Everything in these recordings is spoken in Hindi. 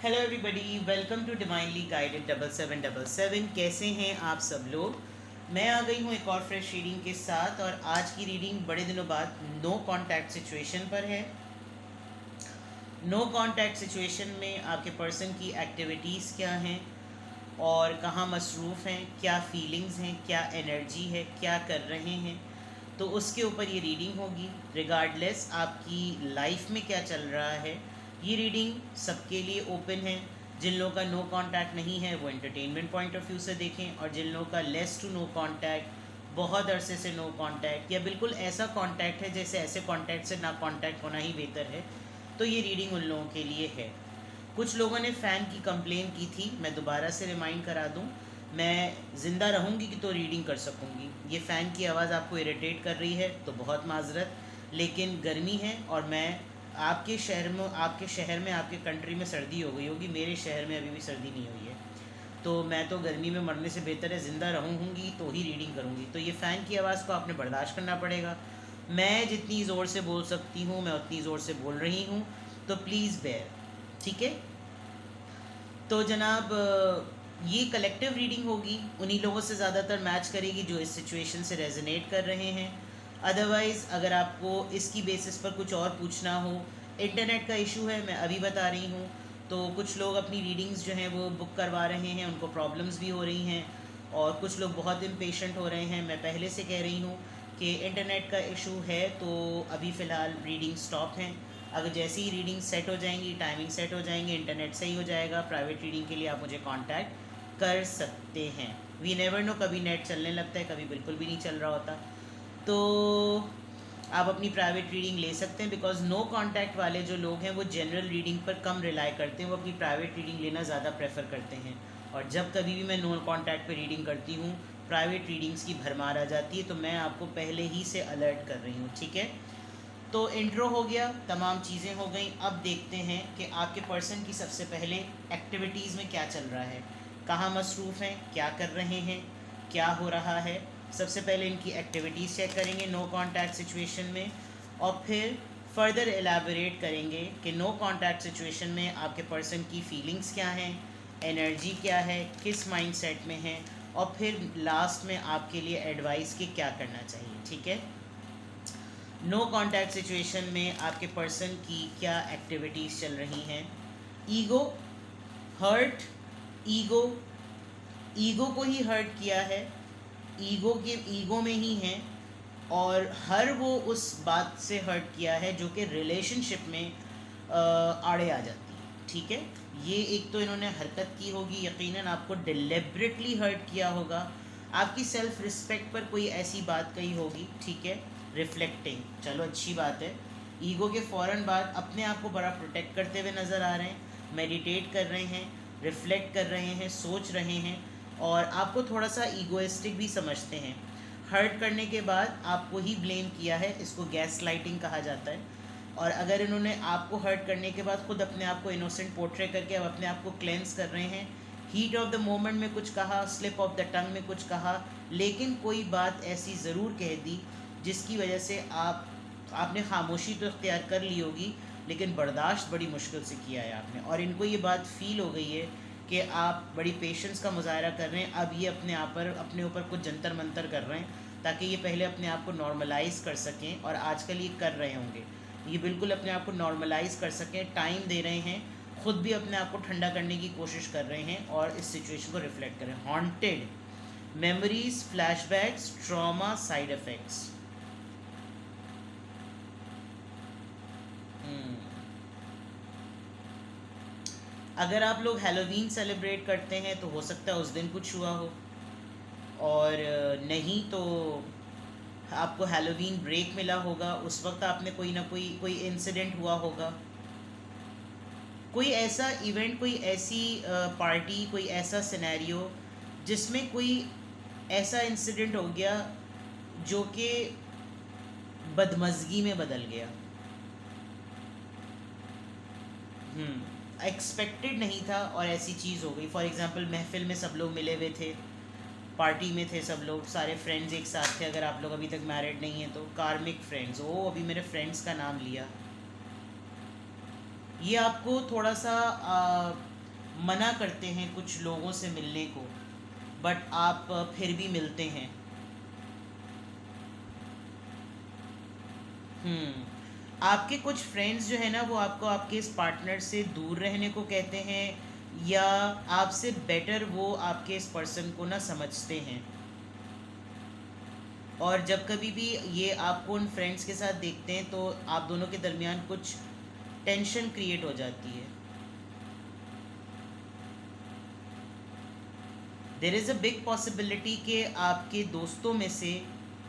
Hello everybody, welcome to divinely guided 7777। कैसे हैं आप सब लोग। मैं आ गई हूँ एक और फ्रेश रीडिंग के साथ, और आज की रीडिंग बड़े दिनों बाद नो कांटेक्ट सिचुएशन पर है। नो कांटेक्ट सिचुएशन में आपके पर्सन की एक्टिविटीज़ क्या हैं और कहाँ मसरूफ़ हैं, क्या फीलिंग्स हैं, क्या एनर्जी है, क्या कर रहे हैं, तो उसके ऊपर ये रीडिंग होगी। रिगार्डलेस आपकी लाइफ में क्या चल रहा है, ये रीडिंग सबके लिए ओपन है। जिन लोगों का नो कांटेक्ट नहीं है वो एंटरटेनमेंट पॉइंट ऑफ व्यू से देखें, और जिन लोगों का लेस टू नो कांटेक्ट, बहुत अरसे से नो कांटेक्ट, या बिल्कुल ऐसा कांटेक्ट है जैसे ऐसे कांटेक्ट से ना कांटेक्ट होना ही बेहतर है, तो ये रीडिंग उन लोगों के लिए है। कुछ लोगों ने फ़ैन की कंप्लेन की थी, मैं दोबारा से रिमाइंड करा दूं। मैं ज़िंदा रहूंगी कि तो रीडिंग कर सकूंगी। ये फ़ैन की आवाज़ आपको इरिटेट कर रही है तो बहुत माजरत, लेकिन गर्मी है और मैं आपके शहर में आपके कंट्री में सर्दी हो गई होगी, मेरे शहर में अभी भी सर्दी नहीं हुई है। तो मैं तो गर्मी में मरने से बेहतर है ज़िंदा रहूँगी तो ही रीडिंग करूँगी। तो ये फ़ैन की आवाज़ को आपने बर्दाश्त करना पड़ेगा। मैं जितनी ज़ोर से बोल सकती हूँ मैं उतनी ज़ोर से बोल रही हूँ, तो प्लीज़ बेयर। ठीक है। तो जनाब, ये कलेक्टिव रीडिंग होगी, उन्हीं लोगों से ज़्यादातर मैच करेगी जो इस सिचुएशन से रेजोनेट कर रहे हैं। अदरवाइज़ अगर आपको इसकी बेसिस पर कुछ और पूछना हो, इंटरनेट का इशू है, मैं अभी बता रही हूँ। तो कुछ लोग अपनी रीडिंग्स जो हैं वो बुक करवा रहे हैं, उनको प्रॉब्लम्स भी हो रही हैं, और कुछ लोग बहुत इम्पेशेंट हो रहे हैं। मैं पहले से कह रही हूँ कि इंटरनेट का इशू है, तो अभी फ़िलहाल रीडिंग स्टॉप हैं। अगर जैसे ही रीडिंग सेट हो जाएंगी, टाइमिंग सेट हो जाएंगे, इंटरनेट सही हो जाएगा, प्राइवेट रीडिंग के लिए आप मुझे कांटेक्ट कर सकते हैं। वी नेवर नो, कभी नेट चलने लगता है, कभी बिल्कुल भी नहीं चल रहा होता। तो आप अपनी प्राइवेट रीडिंग ले सकते हैं, बिकॉज नो कांटेक्ट वाले जो लोग हैं वो जनरल रीडिंग पर कम रिलाई करते हैं, वो अपनी प्राइवेट रीडिंग लेना ज़्यादा प्रेफर करते हैं। और जब कभी भी मैं नो कांटेक्ट पे रीडिंग करती हूँ, प्राइवेट रीडिंग्स की भरमार आ जाती है, तो मैं आपको पहले ही से अलर्ट कर रही हूँ। ठीक है। तो इंट्रो हो गया, तमाम चीज़ें हो गई। अब देखते हैं कि आपके पर्सन की सबसे पहले एक्टिविटीज़ में क्या चल रहा है, कहाँ मसरूफ़ हैं, क्या कर रहे हैं, क्या हो रहा है। सबसे पहले इनकी एक्टिविटीज़ चेक करेंगे नो कांटेक्ट सिचुएशन में, और फिर फर्दर एलाबोरेट करेंगे कि नो कांटेक्ट सिचुएशन में आपके पर्सन की फीलिंग्स क्या हैं, एनर्जी क्या है, किस माइंडसेट में है, और फिर लास्ट में आपके लिए एडवाइस कि क्या करना चाहिए। ठीक है। नो कांटेक्ट सिचुएशन में आपके पर्सन की क्या एक्टिविटीज़ चल रही हैं। ईगो हर्ट, ईगो ईगो को ही हर्ट किया है, ईगो में ही हैं, और हर वो उस बात से हर्ट किया है जो कि रिलेशनशिप में आड़े आ जाती है। ठीक है। ये एक तो इन्होंने हरकत की होगी, यकीनन आपको डिलिबरेटली हर्ट किया होगा, आपकी सेल्फ रिस्पेक्ट पर कोई ऐसी बात कही होगी। ठीक है। रिफ्लेक्टिंग, चलो अच्छी बात है। ईगो के फ़ौरन बाद अपने आप को बड़ा प्रोटेक्ट करते हुए नज़र आ रहे हैं, मेडिटेट कर रहे हैं, रिफ्लेक्ट कर रहे हैं, सोच रहे हैं, और आपको थोड़ा सा ईगोइस्टिक भी समझते हैं। हर्ट करने के बाद आपको ही ब्लेम किया है, इसको गैस लाइटिंग कहा जाता है। और अगर इन्होंने आपको हर्ट करने के बाद खुद अपने आप को इनोसेंट पोर्ट्रे करके अब अपने आप को क्लेंस कर रहे हैं, हीट ऑफ द मोमेंट में कुछ कहा, स्लिप ऑफ द टंग में कुछ कहा, लेकिन कोई बात ऐसी ज़रूर कह दी जिसकी वजह से आपने खामोशी तो इख्तियार कर ली होगी, लेकिन बर्दाश्त बड़ी मुश्किल से किया है आपने, और इनको ये बात फ़ील हो गई है कि आप बड़ी पेशेंस का मुजाहरा कर रहे हैं। अब ये अपने ऊपर कुछ जंतर मंतर कर रहे हैं ताकि ये पहले अपने आप को नॉर्मलाइज़ कर सकें, और आजकल ये कर रहे होंगे। ये बिल्कुल अपने आप को नॉर्मलाइज़ कर सकें, टाइम दे रहे हैं, ख़ुद भी अपने आप को ठंडा करने की कोशिश कर रहे हैं, और इस सिचुएशन को रिफ्लेक्ट करें। Haunted memories, flashbacks, trauma, side effects. अगर आप लोग हेलोवीन सेलिब्रेट करते हैं तो हो सकता है उस दिन कुछ हुआ हो, और नहीं तो आपको हेलोवीन ब्रेक मिला होगा, उस वक्त आपने कोई ना कोई इंसिडेंट हुआ होगा, कोई ऐसा इवेंट, कोई ऐसी पार्टी, कोई ऐसा सिनेरियो जिसमें कोई ऐसा इंसिडेंट हो गया जो कि बदमज़गी में बदल गया। एक्सपेक्टेड नहीं था और ऐसी चीज़ हो गई। फॉर एग्ज़ाम्पल, महफिल में सब लोग मिले हुए थे, पार्टी में थे सब लोग, सारे फ्रेंड्स एक साथ थे। अगर आप लोग अभी तक मैरिड नहीं हैं तो कार्मिक फ्रेंड्स, ओ अभी मेरे फ्रेंड्स का नाम लिया। ये आपको थोड़ा सा मना करते हैं कुछ लोगों से मिलने को, बट आप फिर भी मिलते हैं। आपके कुछ फ्रेंड्स जो है ना वो आपको आपके इस पार्टनर से दूर रहने को कहते हैं, या आपसे बेटर वो आपके इस पर्सन को ना समझते हैं। और जब कभी भी ये आपको उन फ्रेंड्स के साथ देखते हैं तो आप दोनों के दरमियान कुछ टेंशन क्रिएट हो जाती है। There is a big possibility कि आपके दोस्तों में से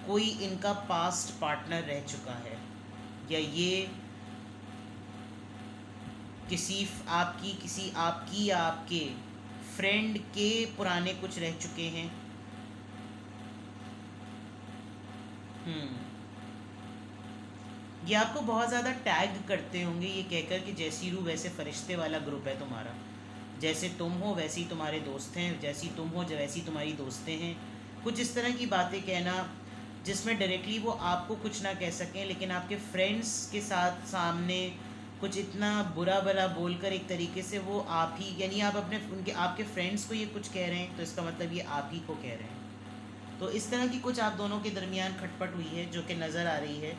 कोई इनका पास्ट पार्टनर रह चुका है, या ये किसी आपकी या आपके फ्रेंड के पुराने कुछ रह चुके हैं। ये आपको बहुत ज़्यादा टैग करते होंगे ये कहकर कि जैसी रूह वैसे फरिश्ते वाला ग्रुप है तुम्हारा, जैसे तुम हो वैसे ही तुम्हारे दोस्त हैं, जैसी तुम हो वैसी तुम्हारी दोस्तें हैं। कुछ इस तरह की बातें कहना जिसमें डायरेक्टली वो आपको कुछ ना कह सकें, लेकिन आपके फ्रेंड्स के साथ सामने कुछ इतना बुरा भला बोलकर एक तरीके से वो आप ही, यानी आप अपने उनके आपके फ्रेंड्स को ये कुछ कह रहे हैं तो इसका मतलब ये आप ही को कह रहे हैं। तो इस तरह की कुछ आप दोनों के दरमियान खटपट हुई है जो कि नज़र आ रही है,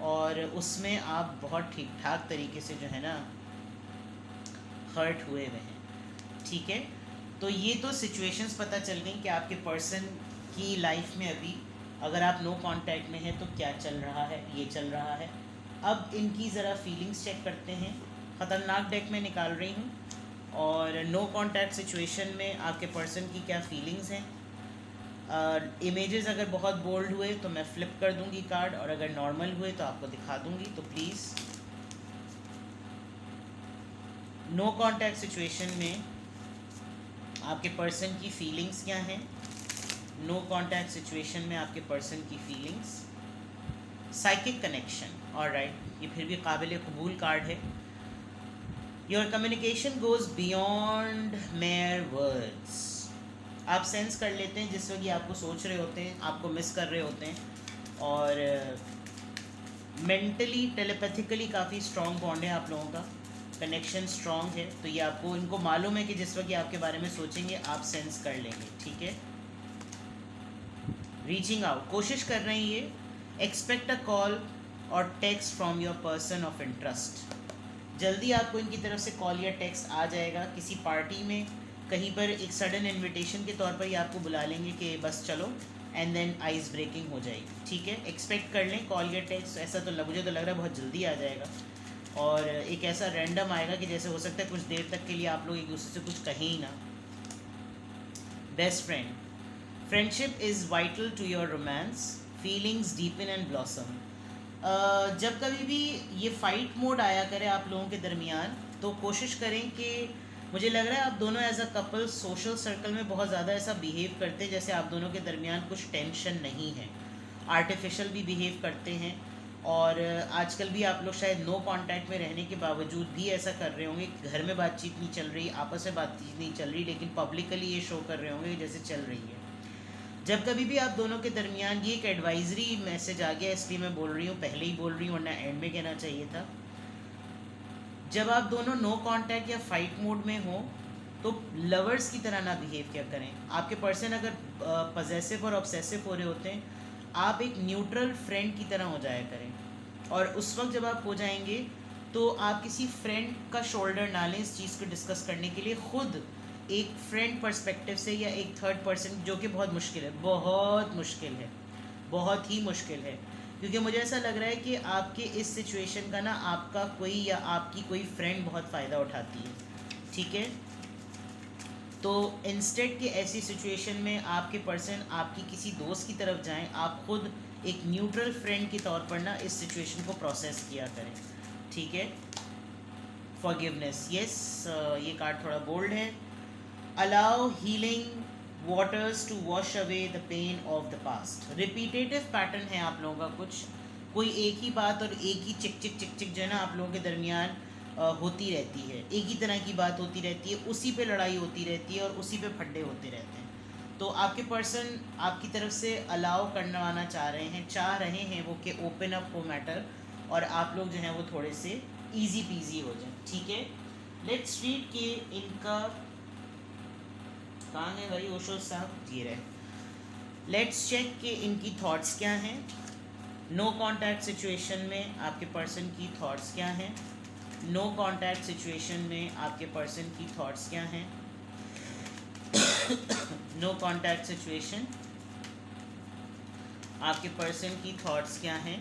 और उसमें आप बहुत ठीक ठाक तरीके से जो है ना हर्ट हुए हुए हैं। ठीक है, तो ये तो सिचुएशंस पता चल गई कि आपके पर्सन की लाइफ में अभी अगर आप नो कांटेक्ट में हैं तो क्या चल रहा है, ये चल रहा है। अब इनकी ज़रा फीलिंग्स चेक करते हैं। ख़तरनाक डेक में निकाल रही हूँ, और नो कांटेक्ट सिचुएशन में आपके पर्सन की क्या फीलिंग्स हैं। इमेजेस अगर बहुत बोल्ड हुए तो मैं फ्लिप कर दूंगी कार्ड, और अगर नॉर्मल हुए तो आपको दिखा दूंगी। तो प्लीज़ नो कांटेक्ट सिचुएशन में आपके पर्सन की फीलिंग्स क्या हैं। नो कांटेक्ट सिचुएशन में आपके पर्सन की फीलिंग्स। साइकिक कनेक्शन, ऑलराइट, ये फिर भी काबिल कबूल कार्ड है। Your communication goes beyond mayor words. आप सेंस कर लेते हैं जिस वक्त ये आपको सोच रहे होते हैं, आपको मिस कर रहे होते हैं, और मेंटली टेलीपैथिकली काफ़ी स्ट्रॉन्ग बॉन्ड है आप लोगों का, कनेक्शन स्ट्रॉन्ग है। तो ये आपको इनको मालूम है कि जिस वक्त ये आपके बारे में सोचेंगे आप सेंस कर लेंगे। ठीक है, रीचिंग आउट, कोशिश कर रहे हैं ये। एक्सपेक्ट अ कॉल और text from your person of interest. जल्दी आपको इनकी तरफ से कॉल या टेक्स्ट आ जाएगा। किसी पार्टी में कहीं पर एक सडन इनविटेशन के तौर पर ये आपको बुला लेंगे कि बस चलो, एंड देन आइस ब्रेकिंग हो जाएगी। ठीक है, एक्सपेक्ट कर लें कॉल या टेक्स्ट। ऐसा तो मुझे तो लग रहा है बहुत जल्दी आ जाएगा, और एक ऐसा रैंडम आएगा कि जैसे हो सकता है कुछ देर तक के लिए आप लोग एक दूसरे से कुछ कहें ही ना। Best friend, friendship is vital to your romance, feelings deepen and blossom. जब कभी भी ये फाइट मोड आया करे आप लोगों के दरमियान तो कोशिश करें कि, मुझे लग रहा है आप दोनों as a couple social circle में बहुत ज़्यादा ऐसा बिहेव करते हैं जैसे आप दोनों के दरमियान कुछ टेंशन नहीं है, आर्टिफिशियल भी बिहेव करते हैं। और आजकल भी आप लोग शायद नो कांटेक्ट में रहने के बावजूद भी ऐसा कर रहे होंगे, घर में बातचीत नहीं चल रही, आपस में बातचीत नहीं चल रही, लेकिन पब्लिकली ये शो कर रहे होंगे जैसे चल रही है। जब कभी भी आप दोनों के दरमियान, ये एक एडवाइजरी मैसेज आ गया इसलिए मैं बोल रही हूँ, पहले ही बोल रही हूँ वरना एंड में कहना चाहिए था। जब आप दोनों नो कांटेक्ट या फाइट मोड में हो तो लवर्स की तरह ना बिहेव क्या करें। आपके पर्सन अगर पजेसिव और ऑब्सेसिव हो रहे होते हैं, आप एक न्यूट्रल फ्रेंड की तरह हो जाया करें। और उस वक्त जब आप हो जाएंगे तो आप किसी फ्रेंड का शोल्डर ना लें इस चीज़ को डिस्कस करने के लिए, खुद एक फ्रेंड पर्सपेक्टिव से या एक थर्ड पर्सन, जो कि बहुत मुश्किल है, बहुत मुश्किल है, बहुत ही मुश्किल है। क्योंकि मुझे ऐसा लग रहा है कि आपके इस सिचुएशन का ना आपका कोई या आपकी कोई फ्रेंड बहुत फ़ायदा उठाती है। ठीक है, तो इंस्टेड के ऐसी सिचुएशन में आपके पर्सन आपकी किसी दोस्त की तरफ जाएं, आप खुद एक न्यूट्रल फ्रेंड के तौर पर ना इस सिचुएशन को प्रोसेस किया करें। ठीक है, फॉरगिवनेस, यस, ये कार्ड थोड़ा बोल्ड है। Allow healing waters to wash away the pain of the past. Repetitive pattern है आप लोगों का, कुछ कोई एक ही बात और एक ही चिक चिक चिक चिक जो है ना आप लोगों के दरमियान होती रहती है, एक ही तरह की बात होती रहती है, उसी पे लड़ाई होती रहती है और उसी पे फड्डे होते रहते हैं। तो आपके पर्सन आपकी तरफ से अलाउ करवाना चाह रहे हैं वो कि ओपन अप हो मैटर, और आप लोग जो हैं वो थोड़े से ईजी पीजी हो जाए। ठीक है, लेट्स रीड कि इनका कहाँ है भाई ओशो साहब, ये रहे। लेट्स चेक कि इनकी थॉट्स क्या हैं। नो कॉन्टैक्ट सिचुएशन में आपके पर्सन की थॉट्स क्या हैं। नो कॉन्टैक्ट सिचुएशन में आपके पर्सन की थॉट्स क्या हैं। नो कॉन्टैक्ट सिचुएशन आपके पर्सन की थॉट्स क्या हैं।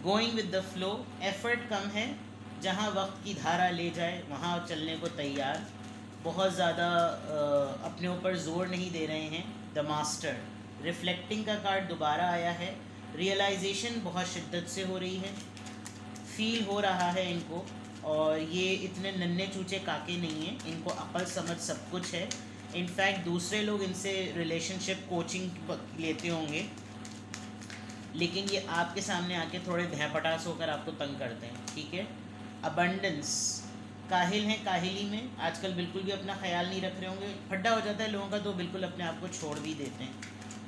Going with the flow, effort कम है, जहाँ वक्त की धारा ले जाए वहाँ चलने को तैयार, बहुत ज़्यादा अपने ऊपर ज़ोर नहीं दे रहे हैं। द मास्टर, रिफ्लेक्टिंग का कार्ड दोबारा आया है। रियलाइजेशन बहुत शिद्दत से हो रही है, फील हो रहा है इनको, और ये इतने नन्हे चूचे काके नहीं हैं, इनको अक्ल समझ सब कुछ है। इनफैक्ट दूसरे लोग इनसे रिलेशनशिप कोचिंग लेते होंगे, लेकिन ये आपके सामने आके थोड़े भैंपटास होकर आपको तंग करते हैं, ठीक है। अबंडेंस, काहिल हैं, काहिली में आजकल बिल्कुल भी अपना ख्याल नहीं रख रहे होंगे। फड्डा हो जाता है लोगों का तो बिल्कुल अपने आप को छोड़ भी देते हैं,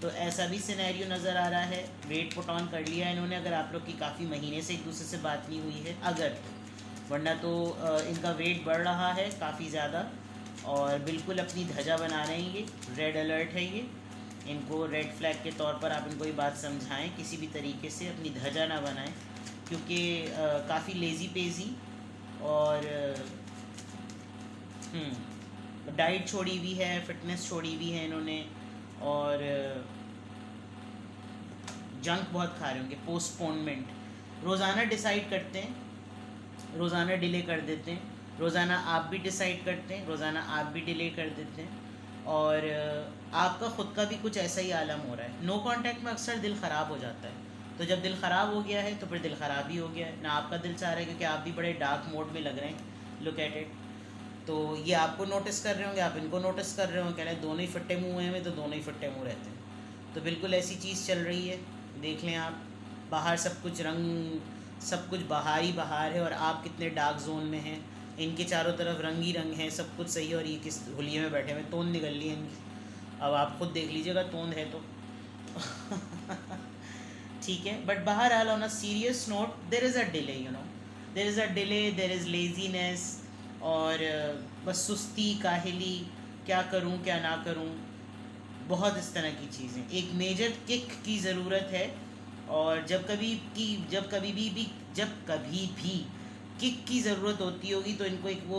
तो ऐसा भी सिनेरियो नज़र आ रहा है। वेट पुट ऑन कर लिया इन्होंने, अगर आप लोग की काफ़ी महीने से एक दूसरे से बात नहीं हुई है अगर, वरना तो इनका वेट बढ़ रहा है काफ़ी ज़्यादा, और बिल्कुल अपनी धजा बना रहे हैं। ये रेड अलर्ट है, ये इनको रेड फ्लैग के तौर पर आप इनको ये बात समझाएं, किसी भी तरीके से अपनी धजा ना बनाएं, क्योंकि काफ़ी लेज़ी पेजी और डाइट छोड़ी हुई है, फिटनेस छोड़ी हुई है इन्होंने, और जंक बहुत खा रहे होंगे। पोस्टपोनमेंट, रोज़ाना डिसाइड करते हैं, रोज़ाना डिले कर देते हैं, रोज़ाना आप भी डिसाइड करते हैं, रोज़ाना आप भी डिले कर देते हैं, और आपका ख़ुद का भी कुछ ऐसा ही आलम हो रहा है। नो कांटेक्ट में अक्सर दिल ख़राब हो जाता है, तो जब दिल ख़राब हो गया है तो फिर दिल ख़राब ही हो गया है ना। आपका दिल चाह रहा है, क्योंकि आप भी बड़े डार्क मोड में लग रहे हैं, लुक एट इट। तो ये आपको नोटिस कर रहे होंगे, आप इनको नोटिस कर रहे हो, कह रहे हैं दोनों ही फट्टे मुँह हैं, तो दोनों ही फट्टे मुँह रहते हैं। तो बिल्कुल ऐसी चीज़ चल रही है, देख लें आप। बाहर सब कुछ रंग, सब कुछ बाहर ही बाहर है, और आप कितने डार्क जोन में हैं। इनके चारों तरफ रंग ही रंग है, सब कुछ सही है, और ये किस होलिये में बैठे हुए, तोंद निकल ली है इनकी। अब आप खुद देख लीजिएगा तोंद है तो ठीक है। बट बहरहाल on a serious note, there is a delay, you know, there is a delay, there is laziness, और बस सुस्ती, काहिली, क्या करूं क्या ना करूं, बहुत इस तरह की चीज़ें। एक मेजर किक की ज़रूरत है, और जब कभी भी किक की ज़रूरत होती होगी तो इनको एक वो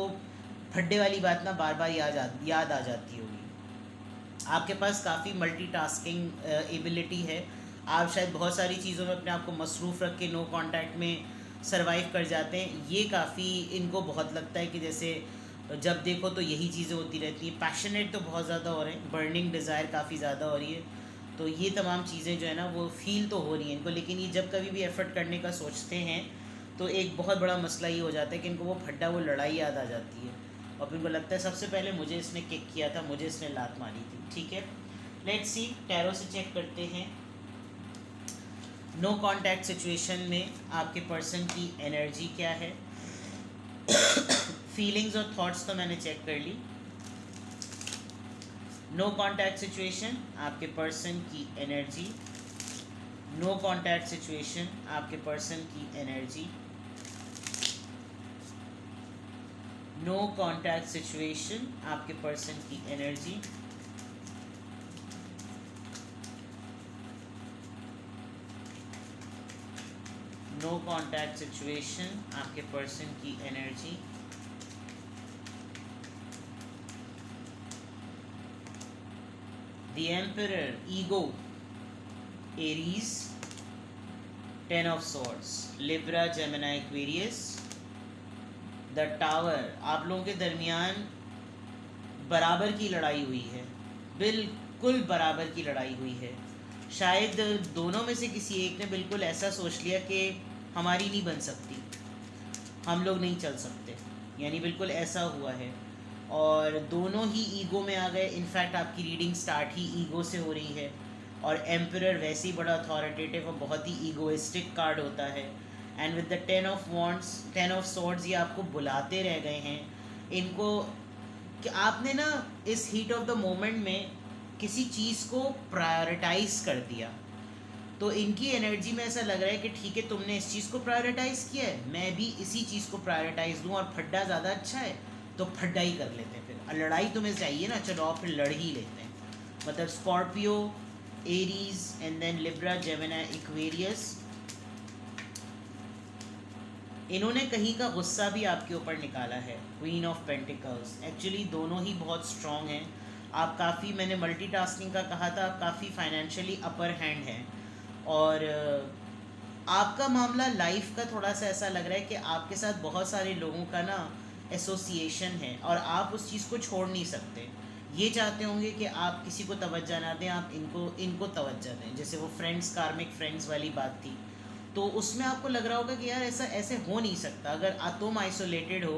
फड्डे वाली बात ना बार बार याद आ जाती होगी। आपके पास काफ़ी मल्टीटास्किंग एबिलिटी है, आप शायद बहुत सारी चीज़ों में अपने आप को मसरूफ़ रख के नो कांटेक्ट में सरवाइव कर जाते हैं। ये काफ़ी इनको बहुत लगता है कि जैसे जब देखो तो यही चीज़ें होती रहती हैं। पैशनेट तो बहुत ज़्यादा हो रहे हैं, बर्निंग डिज़ायर काफ़ी ज़्यादा हो रही है, तो ये तमाम चीज़ें जो है ना वो फील तो हो रही हैं इनको। लेकिन ये जब कभी भी एफ़र्ट करने का सोचते हैं तो एक बहुत बड़ा मसला ये हो जाता है कि इनको वो फड्डा, वो लड़ाई याद आ जाती है, और फिर इनको लगता है सबसे पहले मुझे इसने किक किया था, मुझे इसने लात मारी थी, ठीक है। लेट्स सी, टैरो से चेक करते हैं। नो कांटेक्ट सिचुएशन में आपके पर्सन की एनर्जी क्या है। फीलिंग्स और थॉट्स तो मैंने चेक कर ली। नो कांटेक्ट सिचुएशन, आपके पर्सन की एनर्जी। नो कांटेक्ट सिचुएशन, आपके पर्सन की एनर्जी। नो कांटेक्ट सिचुएशन, आपके पर्सन की एनर्जी। नो कांटेक्ट सिचुएशन, आपके पर्सन की energy. The emperor, ego, Aries, 10 of swords, Libra, Gemini, Aquarius. The tower, आप लोगों के दरमियान बराबर की लड़ाई हुई है, बिल्कुल बराबर की लड़ाई हुई है। शायद दोनों में से किसी एक ने बिल्कुल ऐसा सोच लिया कि हमारी नहीं बन सकती, हम लोग नहीं चल सकते, यानी बिल्कुल ऐसा हुआ है, और दोनों ही ईगो में आ गए। इनफैक्ट आपकी रीडिंग स्टार्ट ही ईगो से हो रही है, और एम्परर वैसे ही बड़ा अथॉरिटेटिव और बहुत ही ईगोइस्टिक कार्ड होता है। And with the 10 of wands, 10 of swords, ये आपको बुलाते रह गए हैं इनको कि आपने ना इस हीट ऑफ द मोमेंट में किसी चीज़ को प्रायोरिटाइज कर दिया। तो इनकी एनर्जी में ऐसा लग रहा है कि ठीक है तुमने इस चीज़ को प्रायोरिटाइज़ किया है, मैं भी इसी चीज़ को प्रायोरिटाइज दूँ, और फड्डा ज़्यादा अच्छा है तो फड्डा ही कर लेते हैं। फिर लड़ाई तुम्हें चाहिए ना, चलो आप फिर लड़ ही लेते हैं। मतलब Scorpio, Aries and then Libra, Gemini, Aquarius, इन्होंने कहीं का गुस्सा भी आपके ऊपर निकाला है। क्वीन ऑफ पेंटिकल्स, एक्चुअली दोनों ही बहुत स्ट्रॉन्ग हैं। आप काफ़ी, मैंने मल्टीटास्किंग का कहा था, आप काफ़ी फाइनेंशियली अपर हैंड हैं। और आपका मामला लाइफ का थोड़ा सा ऐसा लग रहा है कि आपके साथ बहुत सारे लोगों का ना एसोसिएशन है और आप उस चीज़ को छोड़ नहीं सकते। ये चाहते होंगे कि आप किसी को तवज्जो ना दें, आप इनको इनको तवज्जो दें। जैसे वो फ्रेंड्स, कार्मिक फ्रेंड्स वाली बात थी, तो उसमें आपको लग रहा होगा कि यार ऐसा ऐसे हो नहीं सकता। अगर तुम आइसोलेटेड हो,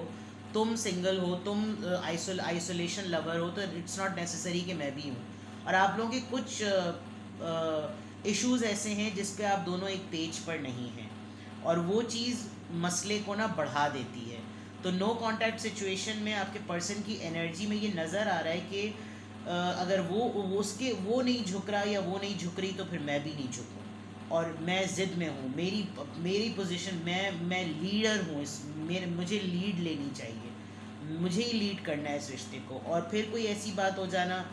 तुम सिंगल हो, तुम आइसोलेशन लवर हो, तो इट्स नॉट नेसेसरी कि मैं भी हूँ। और आप लोगों के कुछ इश्यूज़ ऐसे हैं जिस पे आप दोनों एक पेज पर नहीं हैं, और वो चीज़ मसले को ना बढ़ा देती है। तो नो कांटेक्ट सिचुएशन में आपके पर्सन की एनर्जी में ये नज़र आ रहा है कि अगर वो नहीं झुक रहा या वो नहीं झुक रही, तो फिर मैं भी नहीं झुकूँ। और मैं ज़िद में हूँ, मेरी पोजीशन, मैं लीडर हूँ, मुझे लीड लेनी चाहिए, मुझे ही लीड करना है इस रिश्ते को। और फिर कोई ऐसी बात हो जाना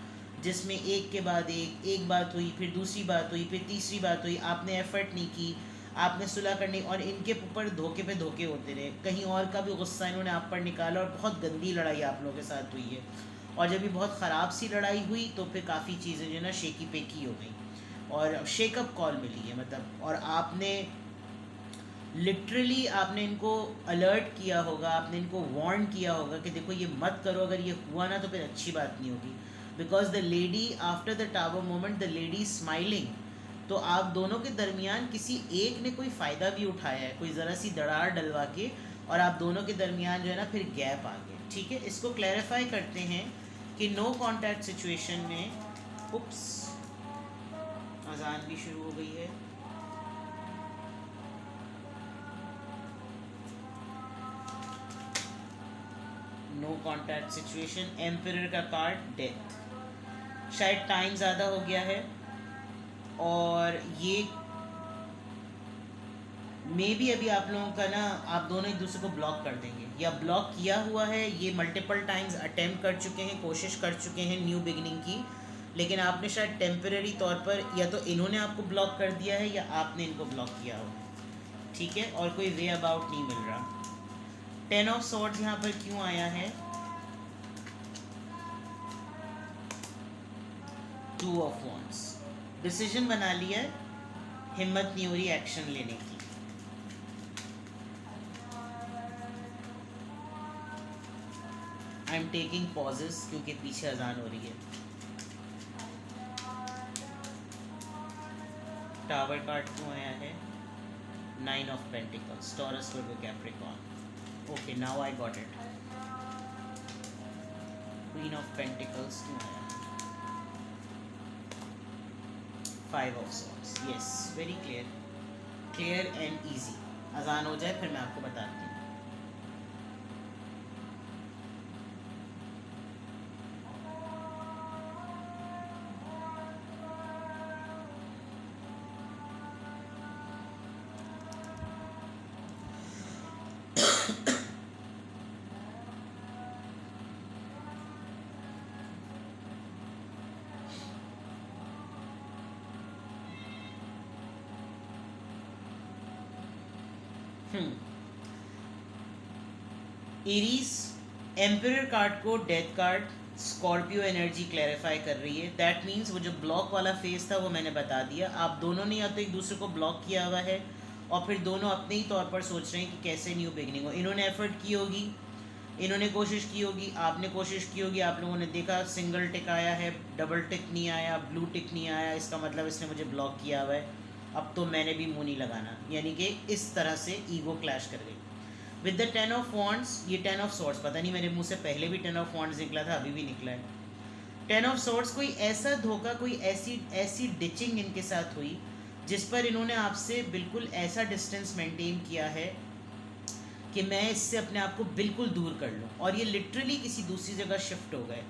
जिसमें एक के बाद एक बात हुई, फिर दूसरी बात हुई, फिर तीसरी बात हुई, आपने एफर्ट नहीं की, आपने सुलह करनी, और इनके ऊपर धोखे पे धोखे होते रहे। कहीं और का भी गुस्सा इन्होंने आप पर निकाला, और बहुत गंदी लड़ाई आप लोगों के साथ हुई है। और जब ये बहुत ख़राब सी लड़ाई हुई तो फिर काफ़ी चीज़ें जो है ना शेकी पेकी हो गई, और शेकअप कॉल मिली है मतलब। और आपने लिटरली आपने इनको अलर्ट किया होगा, आपने इनको वार्न किया होगा कि देखो ये मत करो, अगर ये हुआ ना तो फिर अच्छी बात नहीं होगी। Because the lady after the tower moment, the lady smiling. तो आप दोनों के दरमियान किसी एक ने कोई फ़ायदा भी उठाया है, कोई ज़रा सी दरार डलवा के, और आप दोनों के दरमियान जो है ना फिर गैप आ गया। ठीक है, इसको क्लैरिफाई करते हैं कि नो कॉन्टैक्ट सिचुएशन में, उप्स, अजान भी शुरू हो गई है। नो कॉन्टैक्ट सिचुएशन, एम्परर का कार्ड, डेथ। शायद टाइम ज़्यादा हो गया है, और ये मे बी अभी आप लोगों का ना, आप दोनों एक दूसरे को ब्लॉक कर देंगे, या ब्लॉक किया हुआ है। ये मल्टीपल टाइम्स अटेम्प्ट कर चुके हैं, कोशिश कर चुके हैं न्यू बिगनिंग की, लेकिन आपने शायद टेम्परेरी तौर पर, या तो इन्होंने आपको ब्लॉक कर दिया है या आपने इनको ब्लॉक किया हो। ठीक है, और कोई वे अबाउट नहीं मिल रहा। 10 ऑफ सॉर्ड्स यहाँ पर क्यों आया है? 2 ऑफ वॉन्ड्स। डिसीजन बना लिया, हिम्मत नहीं हो रही एक्शन लेने की। आई एम टेकिंग पॉजेस क्योंकि पीछे अजान हो रही है। टावर कार्ड क्यों आया है? 9 of pentacles, taurus, Virgo, Capricorn. Okay, now I got it. Queen of pentacles क्यों आया? 5 of swords. Yes, very clear and easy. अजान हो जाए फिर मैं आपको बताती हूँ। एरीज एम्परर कार्ड को death card, Scorpio energy clarify कर रही है। दैट मीन्स वो जो ब्लॉक वाला फेज था वो मैंने बता दिया। आप दोनों ने या तो एक दूसरे को ब्लॉक किया हुआ है, और फिर दोनों अपने ही तौर पर सोच रहे हैं कि कैसे न्यू बिगनिंग हो। इन्होंने एफर्ट की होगी, इन्होंने कोशिश की होगी, आपने कोशिश की होगी, आप लोगों ने देखा सिंगल टिक आया है, डबल टिक नहीं आया, ब्लू टिक नहीं आया, इसका मतलब इसने मुझे ब्लॉक किया हुआ है, अब तो मैंने भी मुँह नहीं लगाना। यानी कि इस तरह से ईगो क्लैश कर गई। विद द 10 ऑफ वॉन्ड्स, ये 10 ऑफ सॉर्ड्स, पता नहीं मेरे मुंह से पहले भी 10 ऑफ वॉन्ड्स निकला था, अभी भी निकला है 10 ऑफ सॉर्ड्स। कोई ऐसा धोखा, कोई ऐसी डिचिंग इनके साथ हुई जिस पर इन्होंने आपसे बिल्कुल ऐसा डिस्टेंस मेंटेन किया है कि मैं इससे अपने आप को बिल्कुल दूर कर लूँ, और ये लिटरली किसी दूसरी जगह शिफ्ट हो गए,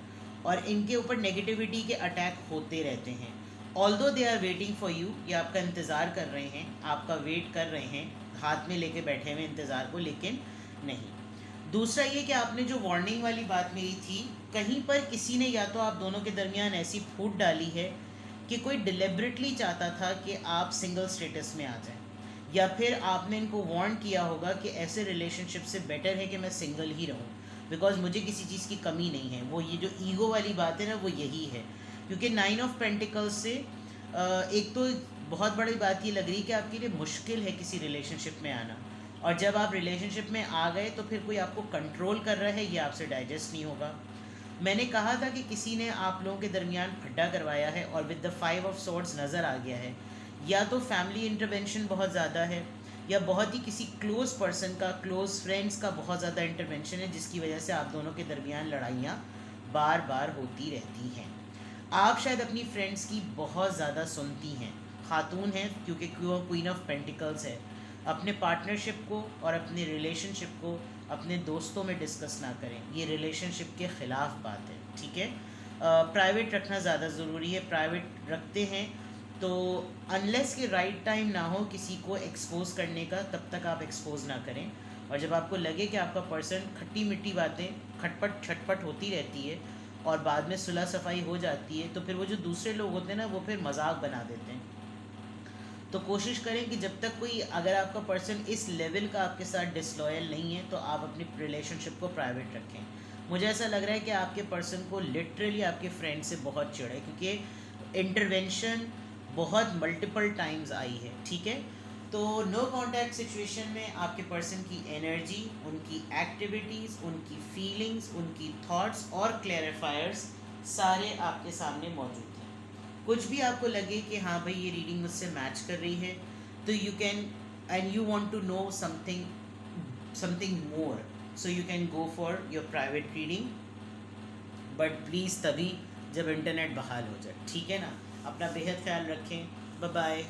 और इनके ऊपर नेगेटिविटी के अटैक होते रहते हैं। Although they are waiting for you, ये आपका इंतज़ार कर रहे हैं, आपका वेट कर रहे हैं, हाथ में लेके बैठे हुए इंतज़ार को, लेकिन नहीं। दूसरा ये कि आपने जो वार्निंग वाली बात मेरी थी, कहीं पर किसी ने या तो आप दोनों के दरमियान ऐसी फूट डाली है कि कोई डिलिबरेटली चाहता था कि आप सिंगल स्टेटस में आ जाएं, या फिर आपने इनको वार्न किया होगा कि ऐसे रिलेशनशिप से बेटर है कि मैं सिंगल ही रहूं, बिकॉज मुझे किसी चीज़ की कमी नहीं है। वो ये जो ईगो वाली बात है ना, वो यही है। क्योंकि 9 ऑफ पेंटिकल्स से एक तो बहुत बड़ी बात ये लग रही है कि आपके लिए मुश्किल है किसी रिलेशनशिप में आना, और जब आप रिलेशनशिप में आ गए तो फिर कोई आपको कंट्रोल कर रहा है, ये आपसे डाइजेस्ट नहीं होगा। मैंने कहा था कि किसी ने आप लोगों के दरमियान फड्डा करवाया है और विद द 5 ऑफ सोर्ड्स नज़र आ गया है। या तो फैमिली इंटरवेंशन बहुत ज़्यादा है, या बहुत ही किसी क्लोज़ पर्सन का, क्लोज़ फ्रेंड्स का बहुत ज़्यादा इंटरवेंशन है, जिसकी वजह से आप दोनों के दरमियान लड़ाइयाँ बार बार होती रहती हैं। आप शायद अपनी फ्रेंड्स की बहुत ज़्यादा सुनती हैं, खातून हैं क्योंकि क्वीन ऑफ पेंटिकल्स है। अपने पार्टनरशिप को और अपने रिलेशनशिप को अपने दोस्तों में डिस्कस ना करें, ये रिलेशनशिप के ख़िलाफ़ बात है, ठीक है। प्राइवेट रखना ज़्यादा ज़रूरी है। प्राइवेट रखते हैं तो अनलेस कि राइट टाइम ना हो किसी को एक्सपोज करने का, तब तक आप एक्सपोज ना करें। और जब आपको लगे कि आपका पर्सन, खट्टी मिट्टी बातें खटपट छटपट होती रहती है और बाद में सुलह सफाई हो जाती है, तो फिर वो जो दूसरे लोग होते हैं ना, वो फिर मजाक बना देते हैं। तो कोशिश करें कि जब तक कोई, अगर आपका पर्सन इस लेवल का आपके साथ डिसलॉयल नहीं है, तो आप अपनी रिलेशनशिप को प्राइवेट रखें। मुझे ऐसा लग रहा है कि आपके पर्सन को लिटरली आपके फ्रेंड से बहुत चिढ़ है, क्योंकि इंटरवेंशन बहुत मल्टीपल टाइम्स आई है, ठीक है। तो नो कांटेक्ट सिचुएशन में आपके पर्सन की एनर्जी, उनकी एक्टिविटीज़, उनकी फीलिंग्स, उनकी थॉट्स और क्लैरिफायर्स सारे आपके सामने मौजूद हैं। कुछ भी आपको लगे कि हाँ भाई ये रीडिंग मुझसे मैच कर रही है, तो you can, and you want to know something more, so you can go for your private reading, but please तभी जब इंटरनेट बहाल हो जाए, ठीक है ना। अपना बेहद ख्याल रखें। Bye bye.